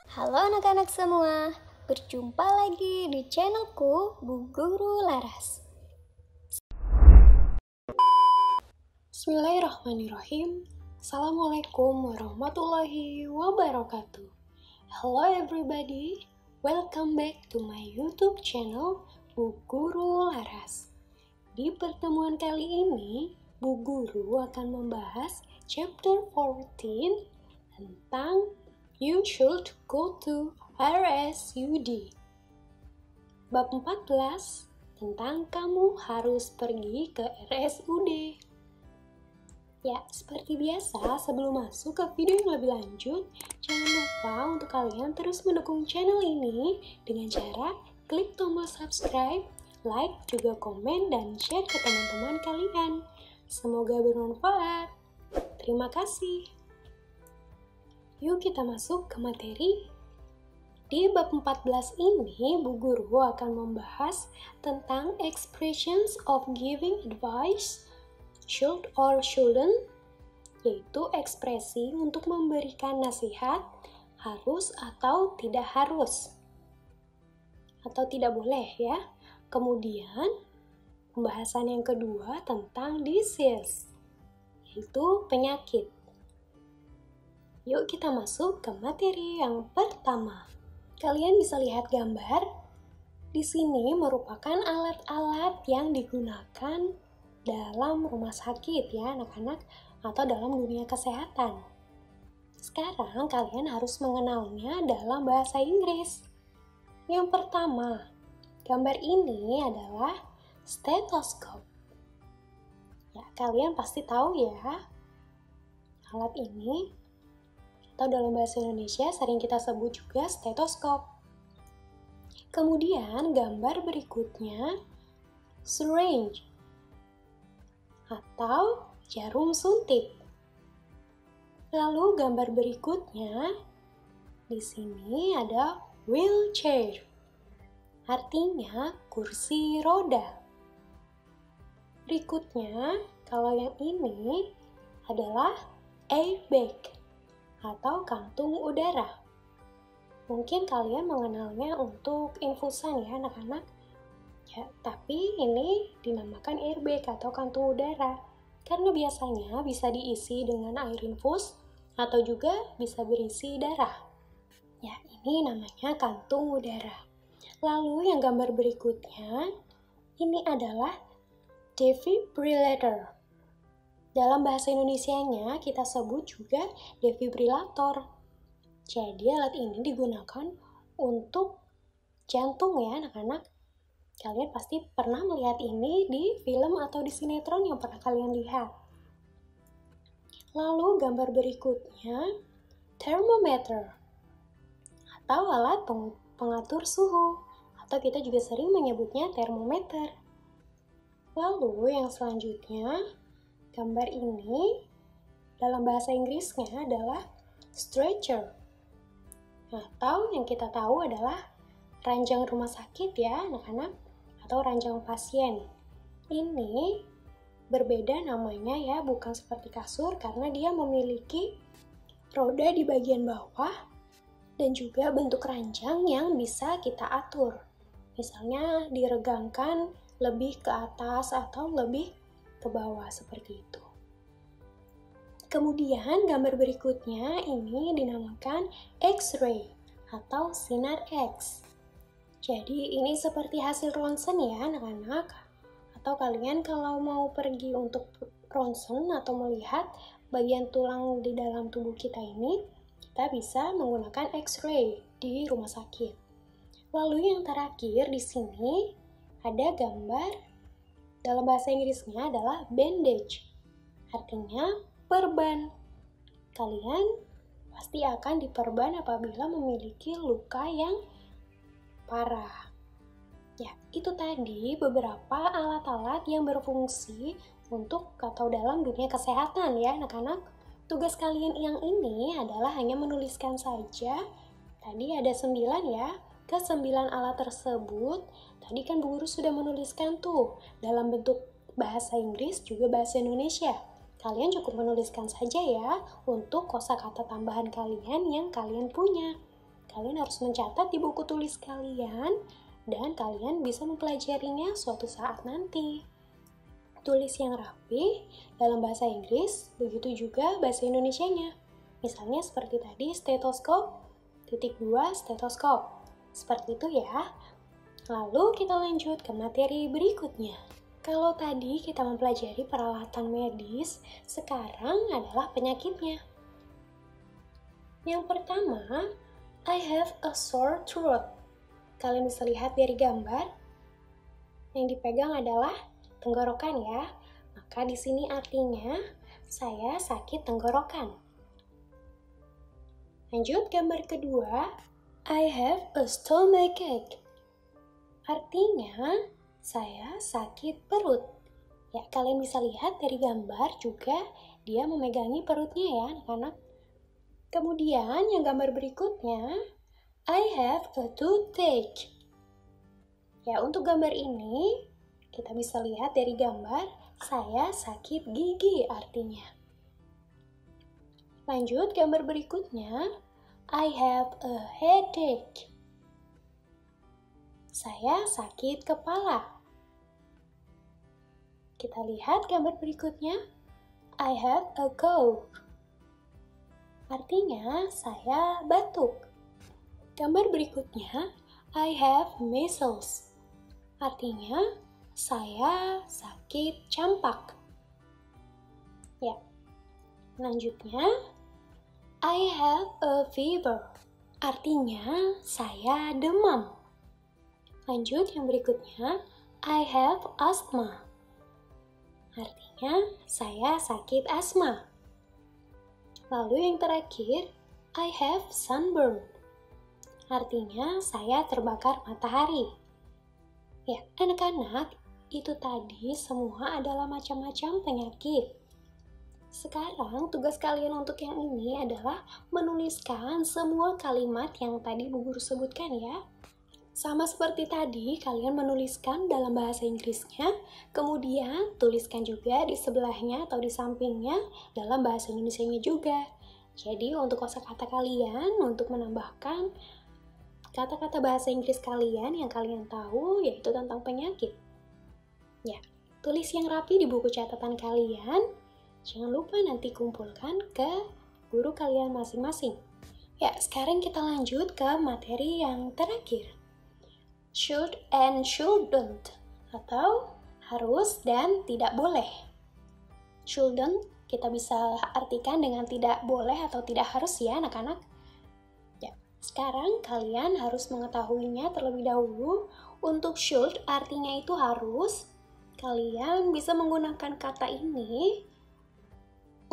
Halo anak-anak semua, berjumpa lagi di channelku Bu Guru Laras. Bismillahirrahmanirrahim. Assalamualaikum warahmatullahi wabarakatuh. Hello everybody, welcome back to my YouTube channel Bu Guru Laras. Di pertemuan kali ini, Bu Guru akan membahas chapter 14 tentang You should go to RSUD. Bab 14 tentang kamu harus pergi ke RSUD. Ya, seperti biasa, sebelum masuk ke video yang lebih lanjut, jangan lupa untuk kalian terus mendukung channel ini dengan cara klik tombol subscribe, like, juga komen, dan share ke teman-teman kalian. Semoga bermanfaat. Terima kasih. Yuk kita masuk ke materi. Di bab 14 ini, Bu Guru akan membahas tentang expressions of giving advice, should or shouldn't, yaitu ekspresi untuk memberikan nasihat, harus atau tidak harus, atau tidak boleh ya. Kemudian, pembahasan yang kedua tentang disease, yaitu penyakit. Yuk kita masuk ke materi yang pertama. Kalian bisa lihat gambar. Di sini merupakan alat-alat yang digunakan dalam rumah sakit ya anak-anak, atau dalam dunia kesehatan. Sekarang kalian harus mengenalnya dalam bahasa Inggris. Yang pertama, gambar ini adalah stethoscope. Ya, kalian pasti tahu ya, alat ini atau dalam bahasa Indonesia sering kita sebut juga stetoskop. Kemudian gambar berikutnya syringe atau jarum suntik. Lalu gambar berikutnya di sini ada wheelchair, artinya kursi roda. Berikutnya, kalau yang ini adalah airbag atau kantung udara. Mungkin kalian mengenalnya untuk infusan ya anak-anak. Ya, tapi ini dinamakan airbag atau kantung udara karena biasanya bisa diisi dengan air infus atau juga bisa berisi darah. Ya, ini namanya kantung udara. Lalu yang gambar berikutnya, ini adalah defibrillator. Dalam bahasa Indonesianya kita sebut juga defibrilator. Jadi alat ini digunakan untuk jantung ya anak-anak. Kalian pasti pernah melihat ini di film atau di sinetron yang pernah kalian lihat. Lalu gambar berikutnya, thermometer atau alat pengatur suhu, atau kita juga sering menyebutnya termometer. Lalu yang selanjutnya, gambar ini dalam bahasa Inggrisnya adalah stretcher, atau yang kita tahu adalah ranjang rumah sakit ya anak-anak, atau ranjang pasien. Ini berbeda namanya ya, bukan seperti kasur karena dia memiliki roda di bagian bawah dan juga bentuk ranjang yang bisa kita atur. Misalnya diregangkan lebih ke atas atau lebih ke bawah seperti itu. Kemudian gambar berikutnya ini dinamakan X-ray atau sinar X. Jadi ini seperti hasil ronsen ya anak-anak. Atau kalian kalau mau pergi untuk ronsen atau melihat bagian tulang di dalam tubuh kita ini, kita bisa menggunakan X-ray di rumah sakit. Lalu yang terakhir di sini ada gambar dalam bahasa Inggrisnya adalah bandage, artinya perban. Kalian pasti akan diperban apabila memiliki luka yang parah. Ya, itu tadi beberapa alat-alat yang berfungsi untuk atau dalam dunia kesehatan ya anak-anak. Tugas kalian yang ini adalah hanya menuliskan saja. Tadi ada 9 ya. Ke-9 alat tersebut, tadi kan Bu Guru sudah menuliskan tuh dalam bentuk bahasa Inggris juga bahasa Indonesia. Kalian cukup menuliskan saja ya untuk kosakata tambahan kalian yang kalian punya. Kalian harus mencatat di buku tulis kalian dan kalian bisa mempelajarinya suatu saat nanti. Tulis yang rapi dalam bahasa Inggris, begitu juga bahasa Indonesianya. Misalnya seperti tadi stetoskop, titik 2 stetoskop. Seperti itu ya. Lalu kita lanjut ke materi berikutnya. Kalau tadi kita mempelajari peralatan medis, sekarang adalah penyakitnya. Yang pertama, I have a sore throat. Kalian bisa lihat dari gambar. Yang dipegang adalah tenggorokan ya. Maka di sini artinya saya sakit tenggorokan. Lanjut gambar kedua, I have a stomachache. Artinya saya sakit perut. Ya, kalian bisa lihat dari gambar juga dia memegangi perutnya ya, anak-anak. Kemudian yang gambar berikutnya, I have a toothache. Ya, untuk gambar ini kita bisa lihat dari gambar saya sakit gigi artinya. Lanjut gambar berikutnya, I have a headache. Saya sakit kepala. Kita lihat gambar berikutnya. I have a cold. Artinya, saya batuk. Gambar berikutnya, I have measles. Artinya, saya sakit campak. Ya. Selanjutnya, I have a fever. Artinya, saya demam. Lanjut yang berikutnya, I have asthma. Artinya, saya sakit asma. Lalu yang terakhir, I have sunburn. Artinya, saya terbakar matahari. Ya, anak-anak, itu tadi semua adalah macam-macam penyakit. Sekarang, tugas kalian untuk yang ini adalah menuliskan semua kalimat yang tadi Bu Guru sebutkan ya. Sama seperti tadi, kalian menuliskan dalam bahasa Inggrisnya, kemudian tuliskan juga di sebelahnya atau di sampingnya dalam bahasa Indonesianya juga. Jadi untuk kosakata kalian, untuk menambahkan kata-kata bahasa Inggris kalian yang kalian tahu, yaitu tentang penyakit. Ya, tulis yang rapi di buku catatan kalian. Jangan lupa nanti kumpulkan ke guru kalian masing-masing. Ya, sekarang kita lanjut ke materi yang terakhir. Should and shouldn't, atau harus dan tidak boleh. Shouldn't kita bisa artikan dengan tidak boleh atau tidak harus ya anak-anak. Ya, sekarang kalian harus mengetahuinya terlebih dahulu. Untuk should artinya itu harus. Kalian bisa menggunakan kata ini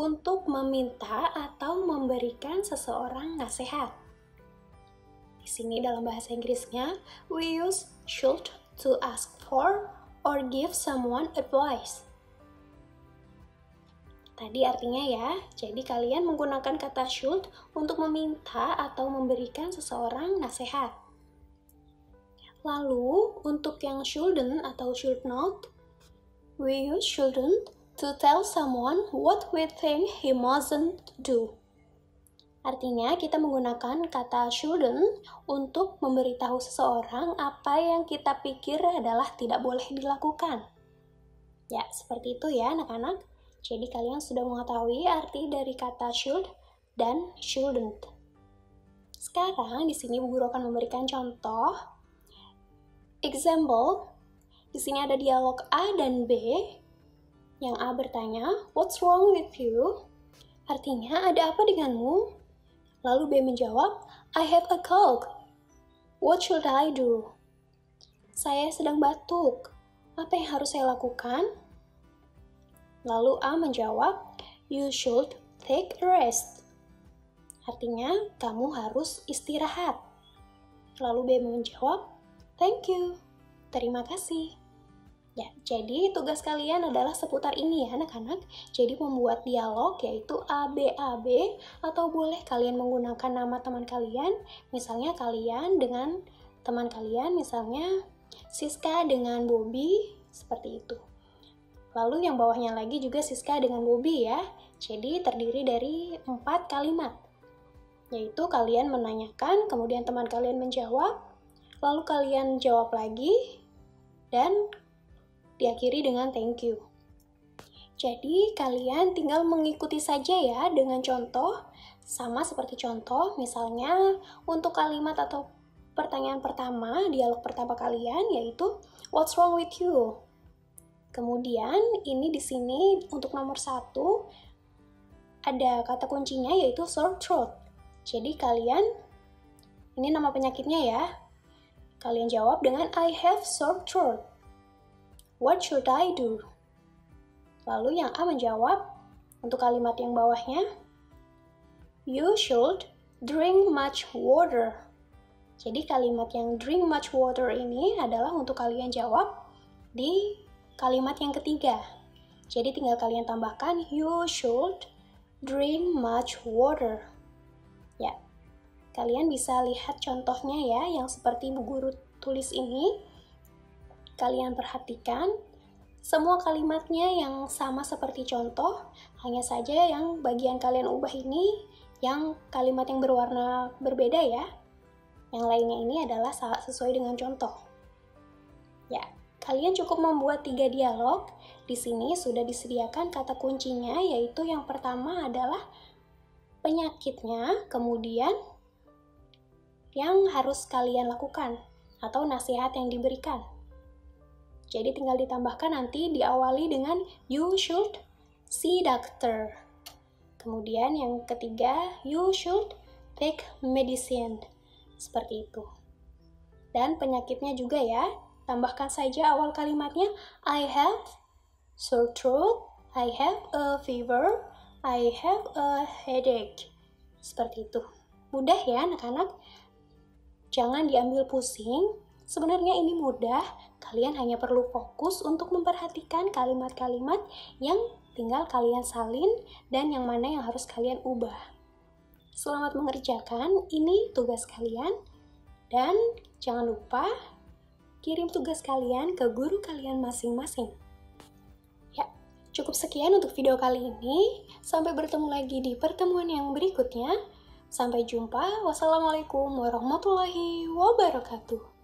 untuk meminta atau memberikan seseorang nasihat. Di sini dalam bahasa Inggrisnya, we use should to ask for or give someone advice. Tadi artinya ya, jadi kalian menggunakan kata should untuk meminta atau memberikan seseorang nasihat. Lalu, untuk yang shouldn't atau should not, we use shouldn't to tell someone what we think he mustn't do. Artinya, kita menggunakan kata shouldn't untuk memberitahu seseorang apa yang kita pikir adalah tidak boleh dilakukan. Ya, seperti itu ya anak-anak. Jadi kalian sudah mengetahui arti dari kata should dan shouldn't. Sekarang di sini Bu Guru akan memberikan contoh. Example, di sini ada dialog A dan B. Yang A bertanya, "What's wrong with you?" Artinya, ada apa denganmu? Lalu B menjawab, "I have a cold. What should I do?" Saya sedang batuk. Apa yang harus saya lakukan? Lalu A menjawab, "You should take a rest." Artinya, kamu harus istirahat. Lalu B menjawab, "Thank you." Terima kasih. Ya, jadi tugas kalian adalah seputar ini ya anak-anak. Jadi membuat dialog yaitu ABAB atau boleh kalian menggunakan nama teman kalian. Misalnya kalian dengan teman kalian, misalnya Siska dengan Bobby, seperti itu. Lalu yang bawahnya lagi juga Siska dengan Bobby ya. Jadi terdiri dari 4 kalimat. Yaitu kalian menanyakan, kemudian teman kalian menjawab, lalu kalian jawab lagi, dan diakhiri dengan thank you. Jadi kalian tinggal mengikuti saja ya dengan contoh, sama seperti contoh, misalnya untuk kalimat atau pertanyaan pertama, dialog pertama kalian yaitu what's wrong with you? Kemudian ini di sini untuk nomor 1 ada kata kuncinya yaitu sore throat. Jadi kalian, ini nama penyakitnya ya, kalian jawab dengan I have sore throat. What should I do? Lalu yang A menjawab, untuk kalimat yang bawahnya, you should drink much water. Jadi kalimat yang drink much water ini adalah untuk kalian jawab di kalimat yang ketiga. Jadi tinggal kalian tambahkan, you should drink much water. Ya, kalian bisa lihat contohnya ya, yang seperti Bu Guru tulis ini. Kalian perhatikan, semua kalimatnya yang sama seperti contoh, hanya saja yang bagian kalian ubah ini, yang kalimat yang berwarna berbeda ya. Yang lainnya ini adalah sesuai dengan contoh. Ya, kalian cukup membuat 3 dialog. Di sini sudah disediakan kata kuncinya, yaitu yang pertama adalah penyakitnya, kemudian yang harus kalian lakukan, atau nasihat yang diberikan. Jadi tinggal ditambahkan nanti diawali dengan you should see doctor. Kemudian yang ketiga, you should take medicine. Seperti itu. Dan penyakitnya juga ya, tambahkan saja awal kalimatnya I have sore throat, I have a fever, I have a headache. Seperti itu. Mudah ya anak-anak? Jangan diambil pusing. Sebenarnya ini mudah, kalian hanya perlu fokus untuk memperhatikan kalimat-kalimat yang tinggal kalian salin dan yang mana yang harus kalian ubah. Selamat mengerjakan, ini tugas kalian, dan jangan lupa kirim tugas kalian ke guru kalian masing-masing. Ya, cukup sekian untuk video kali ini, sampai bertemu lagi di pertemuan yang berikutnya. Sampai jumpa, wassalamualaikum warahmatullahi wabarakatuh.